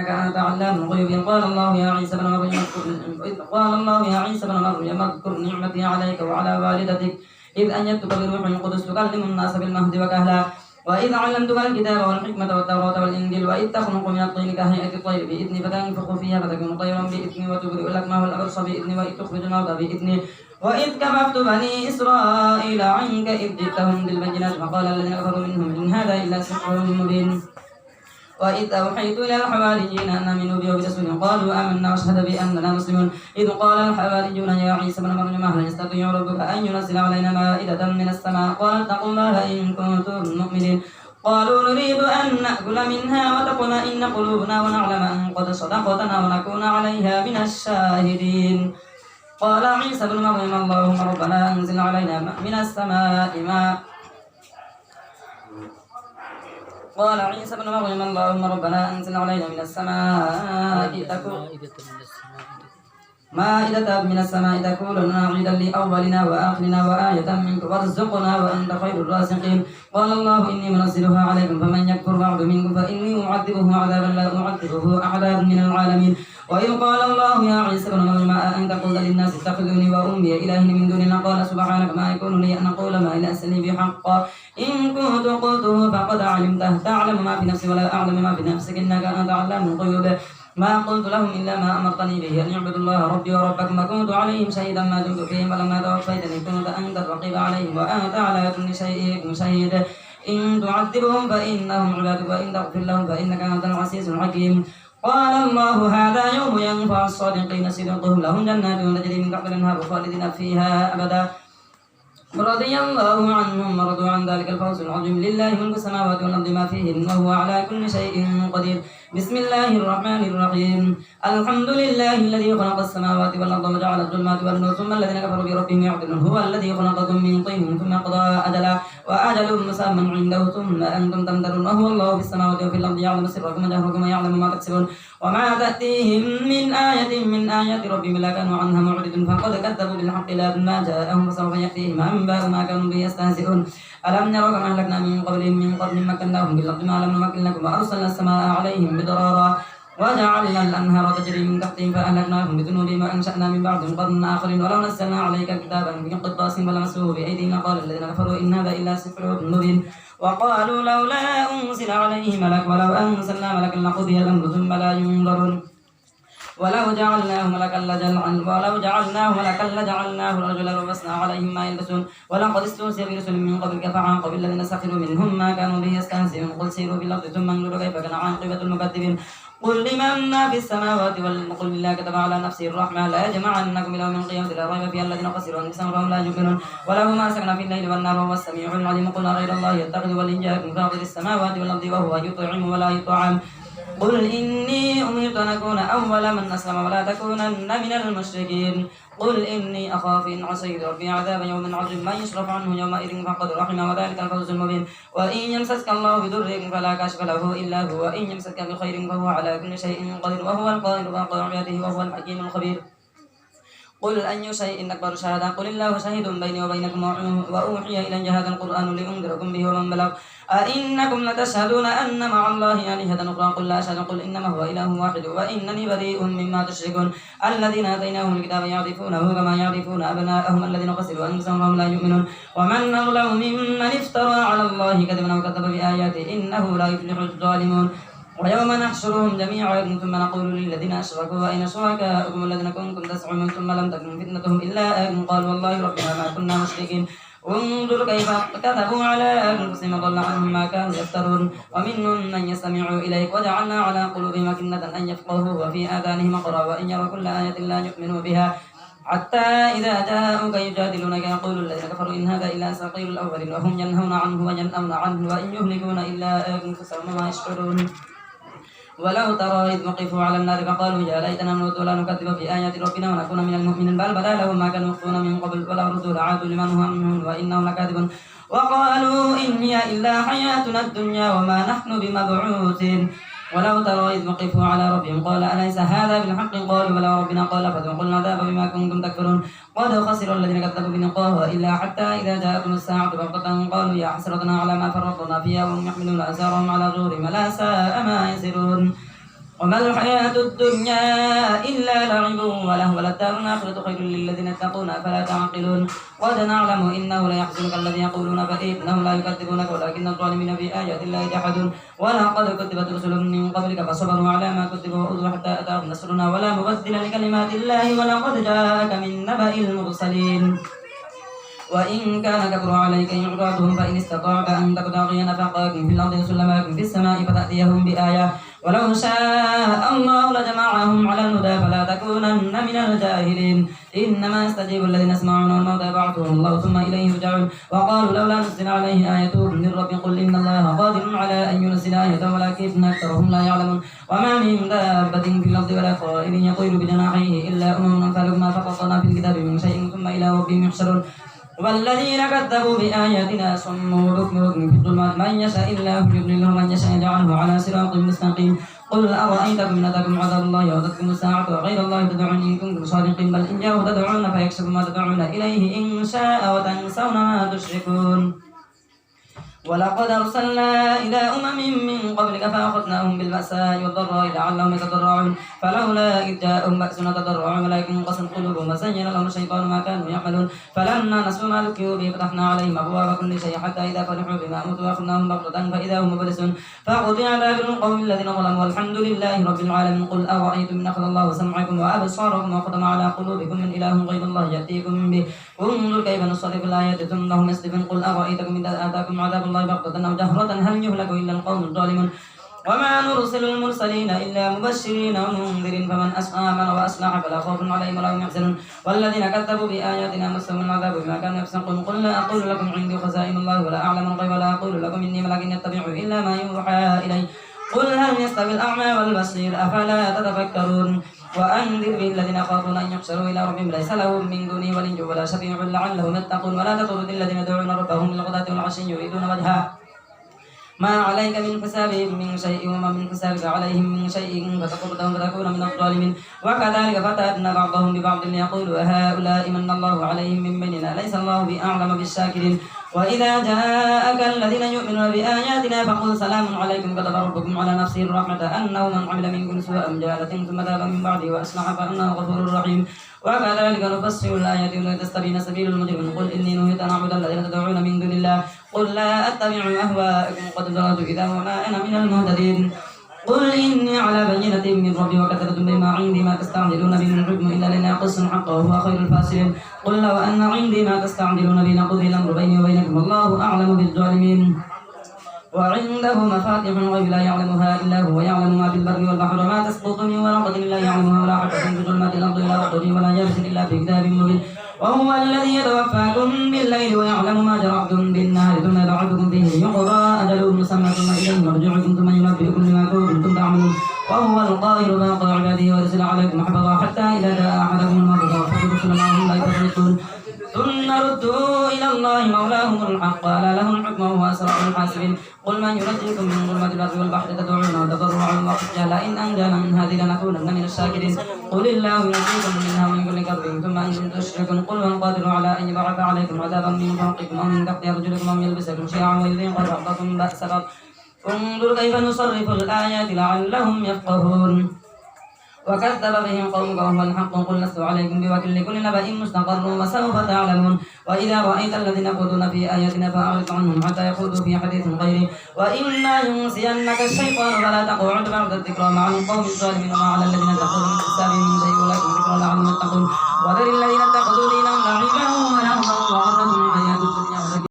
إنك أنت علام الغيوب. إذ قال الله يا عيسى ابن مريم اذكر نعمتي عليك وعلى والدتك إذ أيدتك بروح القدس تكلم الناس بالمهد وكهلا وإذ علمتك الكتاب والحكمة والتوراة والإنجيل وإذ تخلق من الطين كهيئة الطير بإذني فتنفخ فيها فتكون طيرا بإذني وتبرئ الأكمه والأبرص بإذني وإذ تخرج الموتى بإذني وإذ كففت بني إسرائيل عنك إذ جئتهم بالبينات فقال الذين كفروا منهم إن هذا إلا سحر مبين. وإذ أوحيت إلى الحواريين أن آمنوا بي وبرسولي قالوا آمنا واشهد بأننا مسلمون. إذ قال الحواريون يا عيسى ابن مريم هل يستطيع ربك أن ينزل علينا مائدة من السماء؟ قال اتقوا الله إن كنتم مؤمنين. قالوا نريد أن نأكل منها وتطمئن قلوبنا ونعلم أن قد صدقتنا ونكون عليها من الشاهدين. قال عيسى ابن مريم اللهم ربنا أنزل علينا من السماء ماء. قال عيسى ابن مريم اللهم ربنا أنزل علينا من السماء مائدة من السماء تكون لنا عيدا لأولنا وآخرنا وآية منك وارزقنا وأنت خير الرازقين. قال الله إني منزلها عليكم فمن يكفر بعد منكم فإني أعذبه عذابا لا أعذبه أحدا من العالمين. وإذ قال الله يا عيسى ابن مريم أأنت قلت للناس اتخذوني وأمي إلهين من دون الله؟ قال سبحانك ما يكون لي أن أقول ما ليس لي بحق إن كنت قلته فقد علمته تعلم ما في نفسي ولا أعلم ما في نفسك إنك أنت علام الغيوب. ما قلت لهم إلا ما أمرتني به أن يعبدوا الله ربي وربكم وكنت عليهم شهيدا ما دمت فيهم ولما توفيتني كنت أنت الرقيب عليهم وأنت على كل شيء شهيد. إن تعذبهم فإنهم عبادك وإن تغفر لهم فإنك أنت العزيز الحكيم. قال الله هذا يوم ينفع الصادقين صدقهم لهم جنات تجري من تحتها الأنهار خالدين فيها أبدا رضي الله عنهم ورضوا عن ذلك الفوز العظيم. لله ملك السماوات والأرض ما فيهن وهو على كل شيء قدير. بسم الله الرحمن الرحيم. الحمد لله الذي خلق السماوات والأرض وجعل الظلمات والنور ثم الذين كفروا بربهم يعدلون. هو الذي خلقكم من طين ثم قضى أجلا وأجل مسمى عنده ثم أنتم تمترون. وهو الله في السماوات وفي الأرض يعلم سركم وجهركم ويعلم ما تكسبون وما تأتيهم من آية من آيات ربهم لا كانوا عنها معرضون. فقد كذبوا بالحق لما جاءهم فسوف يأتيهم أنباء ما كانوا به يستهزئون. ألم يروا كما أهلكنا من قبلهم من قرن مكناهم في الأرض ما لم نمكن لكم وأرسلنا السماء عليهم مدرارا وجعلنا الأنهار تجري من تحتهم فأهلكناهم بذنوبهم وأنشأنا من بعدهم قرنا آخرين. ولو نزلنا عليك كتابا في قرطاس فلمسوه بأيدينا قال الذين كفروا إن هذا إلا سحر مبين. وقالوا لولا أنزل عليه ملك ولو أنزلنا ملكا لقضي الأمر ثم لا ينظرون. ولو جعلناه ملكا لجعلناه رجلا لبسنا عليهم ما يلبسون. ولقد استهزئ برسل من قبلك فعاقب الذين سخروا منهم ما كانوا به يستهزئون. قل سيروا في الأرض ثم انظروا كيف كان عاقبة المكذبين. قل لمن ما في السماوات والأرض قل لله كتب على نفسه الرحمة لا يجمعنكم إلى يوم القيامة لا ريب فيها الذين خسروا أنفسهم فهم لا يؤمنون. وله ما سكن في الليل والنهار وهو السميع العليم. قل غير الله يتخذ وليا فاطر السماوات والأرض وهو يطعم ولا يطعم. قل إني أمرت أن أكون أول من أسلم ولا تكونن من المشركين. قل إني أخاف إن عصيت ربي عذاب يوم عظيم من يصرف عنه يومئذ فقد رحمه وذلك الفوز المبين. وإن يمسسك الله بضر فلا كاشف له إلا هو وإن يمسسك بخير فهو على كل شيء قدير وهو القاهر فوق عباده وهو الحكيم الخبير. قل أي شيء أكبر شهادة قل الله شهيد بيني وبينكم وأوحي إلي هذا القرآن لأنذركم به ومن بلغ. أئنكم لتشهدون أن مع الله آلهة أخرى قل لا أشهد قل إنما هو إله واحد وإنني بريء مما تشركون. الذين آتيناهم الكتاب يعرفونه كما يعرفون أبناءهم الذين خسروا أنفسهم وهم لا يؤمنون. ومن أظلم ممن افترى على الله كذبا وكذب بآياته إنه لا يفلح الظالمون. ويوم نحشرهم جميعا ثم نقول للذين أشركوا أين شركاؤكم الذين كنتم تزعمون ثم لم تكن فتنتهم إلا أن قالوا والله ربنا ما كنا مشركين. انظر كيف كذبوا على أنفسهم وضل عنهم ما كانوا يفترون. ومنهم من يستمع إليك وجعلنا على قلوبهم أكنة أن يفقهوا وفي آذانهم وقرا وإن يروا كل آية لا يؤمنوا بها حتى إذا جاءوك يجادلونك يقول الذين كفروا إن هذا إلا أساطير الأولين وهم ينهون عنه وينأون عنه وإن يهلكون إلا أنفسهم وما يشعرون. ولو ترى إذ وقفوا على النار فقالوا يا ليتنا نرد ولا نكذب بآيات ربنا ونكون من المؤمنين بل بدا لهم ما كانوا يخفون من قبل ولو ردوا لعادوا لمن هو منهم وإنهم لكاذبون. وقالوا إن هي إلا حياتنا الدنيا وما نحن بمبعوثين. ولو ترى إذ وقفوا على ربهم قال أليس هذا بالحق قالوا بلى ربنا قال فذوقوا العذاب بما كنتم تكفرون. قد خسر الذين كذبوا بلقائه إلا حتى إذا جاءتهم الساعة بغتة قالوا يا حسرتنا على ما فرطنا فيها وهم يحملون أزارهم على ظهورهم ألا ساء ما يزرون. وما الحياة الدنيا إلا لعب ولهو وللدار الآخرة خير للذين اتقون أفلا تعقلون قد نعلم إنه ليحزنك الذي يقولون فإنهم لا يكذبونك ولكن الظالمين بآيات الله يجحدون ولقد كذبت رسل من قبلك فصبروا على ما كذبوا وأوذوا حتى أتاهم نصرنا ولا مبدل لكلمات الله ولقد جاءك من نبأ المرسلين وإن كان كبر عليك إعراضهم فإن استطعت أن تبتغي نفقات في الأرض وسلمات في السماء فتأتيهم بآية ولو شاء الله لجمعهم على الهدى فلا تكونن من الجاهلين إنما يستجيب الذين يسمعون الموتى يبعثهم الله ثم إليه يرجعون وقالوا لولا نزل عليه آية من رب قل إن الله قادر على أن ينزل آية ولكن أكثرهم لا يعلمون وما من دابة في الأرض ولا طائر يطير بجناحيه إلا أمم أمثالكم ما فرطنا في الكتاب من شيء ثم إلى ربهم يحشرون والذين كذبوا بآياتنا صم وبكم في الظلمات من يشاء الله يضلله ومن يشاء يجعله على صراط مستقيم قل أرأيتكم إن أتاكم عذاب الله وأتتكم الساعة وغير الله تدعون إن كنتم صادقين بل إن جاءوا تدعون فيكشف ما تدعون إليه إن شاء وتنسون ما تشركون ولقد أرسلنا إلى من قبلك فأخذناهم بالبأساء والضراء لعلهم يتضرعون فلولا إذ جاءهم بأسنا تضرعوا ولكن قست قلوبهم وزين لهم الشيطان ما كانوا يعملون فلما نسوا ما ذكروا به فتحنا عليهم أبواب كل شيء حتى إذا فرحوا بما أوتوا أخذناهم بغتة فإذا هم مبلسون فقطع دابر القوم الذين ظلموا والحمد لله رب العالمين قل أرأيتم إن أخذ الله سمعكم وأبصاركم وختم على قلوبكم من إله غير الله يأتيكم به انظر كيف نصرف الآيات ثم هم يصدفون قل أرأيتكم إن أتاكم عذاب الله بغتة أو جهرة هل يهلك إلا القوم الظالمون وما نرسل المرسلين إلا مبشرين ومنذرين فمن آمن وأصلح فلا خوف عليهم ولا هم يحزنون والذين كذبوا بآياتنا مسهم العذاب بما كانوا يفسقون قل لا أقول لكم عندي خزائن الله ولا أعلم الغيب ولا أقول لكم إني ملك يتبع إلا ما يوحى إلي قل هل يستوي الأعمى والبصير أفلا تتفكرون وأنذر به الذين يخافون أن يحشروا إلى ربهم ليس لهم من دونه ولي ولا شفيع لعلهم يتقون ولا تطرد الذين يدعون ربهم بالغداة والعشي يريدون وجهه ما عليك من حسابهم من شيء وما من حسابك عليهم من شيء فتطردهم فتكون من الظالمين وكذلك فتأتنا بعضهم ببعض ليقولوا هؤلاء من الله عليهم من بيننا ليس الله بأعلم بالشاكرين وإذا جاءك الذين يؤمنون بآياتنا فقل سلام عليكم كتب ربكم على نفسه الرحمة أنه من عمل منكم سوءا بجهالة ثم تاب من بعده وأصلح فإنه غفور رحيم وكذلك نفصل الآيات ولتستبين سبيل المجرمين قل إني نهيت أن أعبد الذين تدعون من دون الله قل لا أتبع أهواءكم قد ضللت إذا وما أنا من المهتدين قل إني على بينة من ربي وكذبتم بما عندي ما تستعجلون به من الحكم إلا لنا قص الحق وهو خير الفاصلين قل لو أن عندي ما تستعجلون به لقضي الأمر بيني وبينكم والله أعلم بالظالمين وعنده مفاتح الغيب لا يعلمها إلا هو يعلم ما في البر والبحر وما تسقط من ورقة لا يعلمها ولا حبة في ظلمات الأرض ولا رطب ولا يابس إلا في كتاب مبين وهو الذي يتوفاكم بالليل ويعلم ما جرحتم بالنهار ثم يبعثكم فيه ليقضى أجل مسمى ثم إليه مرجعكم ثم ينبئكم بما كنتم تعملون وهو القاهر فوق عباده ويرسل عليكم حفظا حتى إذا جاء أحدكم الموت توفته رسلنا وهم لا يفرطون ثم ردوا إلى الله مولاهم الحق ألا له الحكم وهو أسرع الحاسبين قل من ينجيكم من ظلمات الأرض والبحر تدعونه وتضرعا وخفيا لئن أنجانا من هذه لنكونن من الشاكرين قل الله ينجيكم منها ومن كل كرب ثم أنتم تشركون قل من قادر على أن يبعث عليكم عذابا من فوقكم أو من تحت أرجلكم أو يلبسكم شيعا ويذيق بعضكم بأس بعض انظر كيف نصرف الآيات لعلهم يفقهون وكذب بهم قومك وهو الحق قل لست عليكم بوكيل لكل نبأ مستقر وسوف تعلمون وإذا رأيت الذين يخوضون في آياتنا فأعرض عنهم حتى يخوضوا في حديث غيره وإما ينسينك الشيطان فلا تقعد بعد الذكرى مع القوم الظالمين وما على الذين اتخذوا من حسابهم من شيء ولكن ذكرى لعلهم يتقون وذر الذين اتخذوا دينهم لعبا